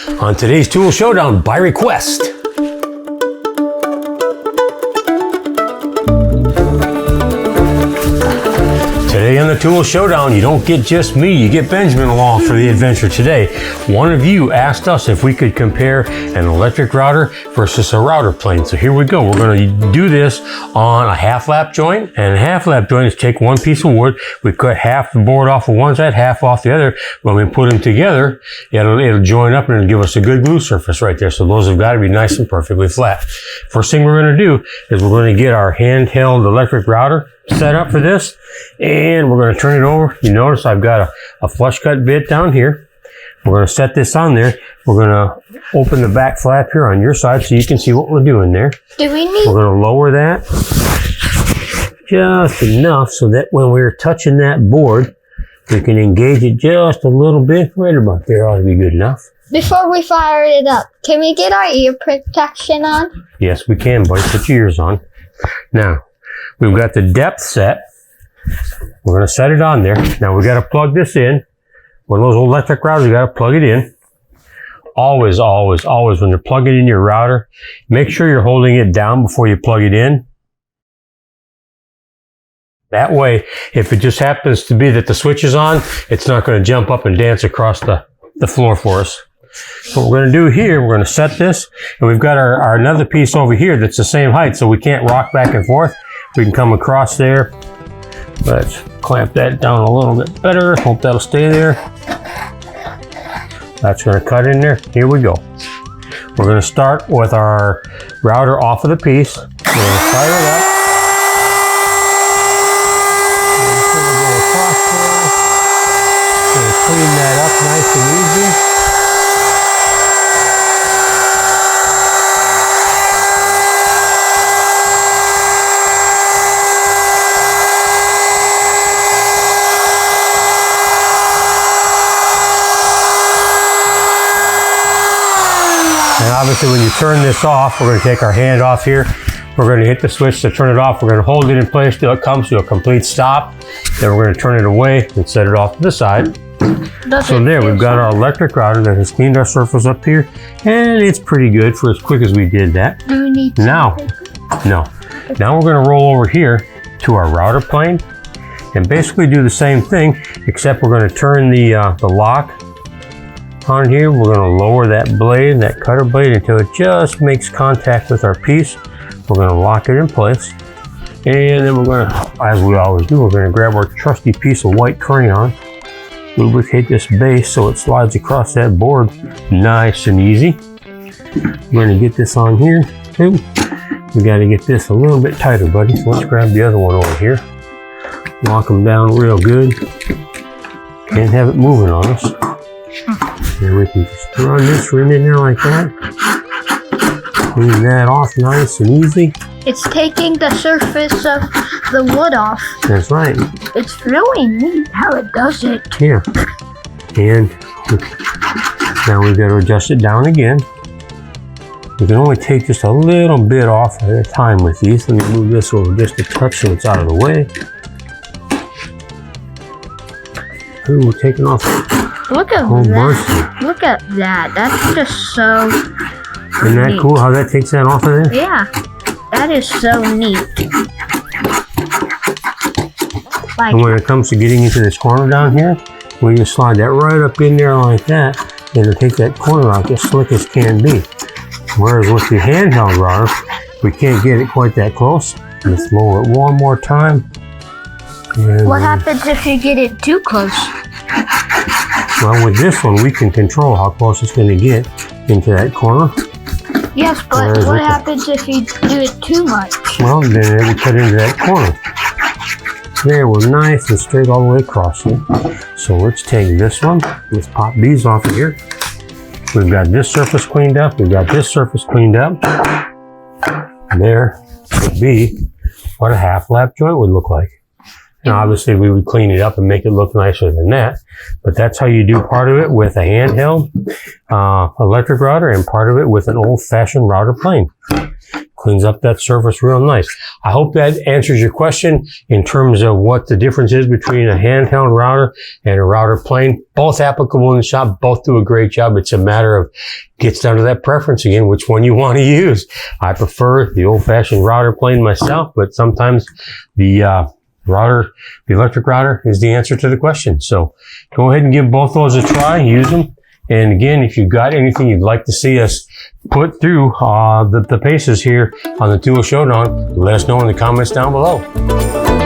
on today's Tool Showdown by request. Today on the Tool Showdown, you don't get just me, you get Benjamin along for the adventure today. One of you asked us if we could compare an electric router versus a router plane. So here we go. We're going to do this on a half lap joint. And a half lap joint is take one piece of wood, we cut half the board off of one side, half off the other. When we put them together, it'll join up and it'll give us a good glue surface right there. So those have got to be nice and perfectly flat. First thing we're going to do is we're going to get our handheld electric router set up for this, and we're going to turn it over. You notice I've got a flush cut bit down here. We're going to set this on there. We're going to open the back flap here on your side so you can see what we're doing there. Do we need? We're going to lower that just enough so that when we're touching that board, we can engage it just a little bit. Right about there ought to be good enough. Before we fire it up, can we get our ear protection on? Yes, we can, buddy. Put your ears on. Now, we've got the depth set. We're going to set it on there. Now we've got to plug this in. One of those electric routers, you got to plug it in. Always, always, always when you're plugging in your router, make sure you're holding it down before you plug it in. That way, if it just happens to be that the switch is on, it's not going to jump up and dance across the floor for us. So what we're going to do here, we're going to set this, and we've got our another piece over here that's the same height, so we can't rock back and forth. We can come across there. Let's clamp that down a little bit better. Hope that'll stay there. That's going to cut in there. Here we go. We're going to start with our router off of the piece. We're going to fire it up. We're going to clean that up nice and easy. And obviously when you turn this off, we're going to take our hand off here. We're going to hit the switch to turn it off. We're going to hold it in place till it comes to a complete stop. Then we're going to turn it away and set it off to the side. So there, we've got our electric router that has cleaned our surface up here. And it's pretty good for as quick as we did that. Do we need Now we're going to roll over here to our router plane and basically do the same thing, except we're going to turn the lock on here. We're going to lower that blade, that cutter blade, until it just makes contact with our piece. We're going to lock it in place, and then we're going to, as we always do, we're going to grab our trusty piece of white crayon, lubricate this base so it slides across that board nice and easy. We're going to get this on here too. We got to get this a little bit tighter, buddy. So let's grab the other one over here, lock them down real good. Can't have it moving on us. Here we can just run this right in there like that. Clean that off nice and easy. It's taking the surface of the wood off. That's right. It's really neat how it does it. Yeah. And now we've got to adjust it down again. We can only take just a little bit off at a time with these. Let me move this over just a touch so it's out of the way. Ooh, we're taking off. Look at Oh, that. mercy. Look at that. That's just so Isn't that neat. cool how that takes that off of there? Yeah. That is so neat. Like, And when it comes to getting into this corner down here, we just slide that right up in there like that, and it'll take that corner out as slick as can be. Whereas with the handheld router, we can't get it quite that close. Let's lower it one more time. And what happens if you get it too close? well, with this one, we can control how close it's going to get into that corner. Yes, but what happens if you do it too much? Well, then it will cut into that corner. There, we're nice and straight all the way across here. So let's take this one. Let's pop these off of here. We've got this surface cleaned up. We've got this surface cleaned up. There would be what a half lap joint would look like. Now, obviously, we would clean it up and make it look nicer than that. But that's how you do part of it with a handheld electric router and part of it with an old-fashioned router plane. Cleans up that surface real nice. I hope that answers your question in terms of what the difference is between a handheld router and a router plane. Both applicable in the shop, both do a great job. It's a matter of, gets down to that preference again, which one you want to use. I prefer the old-fashioned router plane myself, but sometimes the electric router is the answer to the question. So go ahead and give both those a try, use them. And again, if you've got anything you'd like to see us put through the paces here on the Tool Showdown, let us know in the comments down below.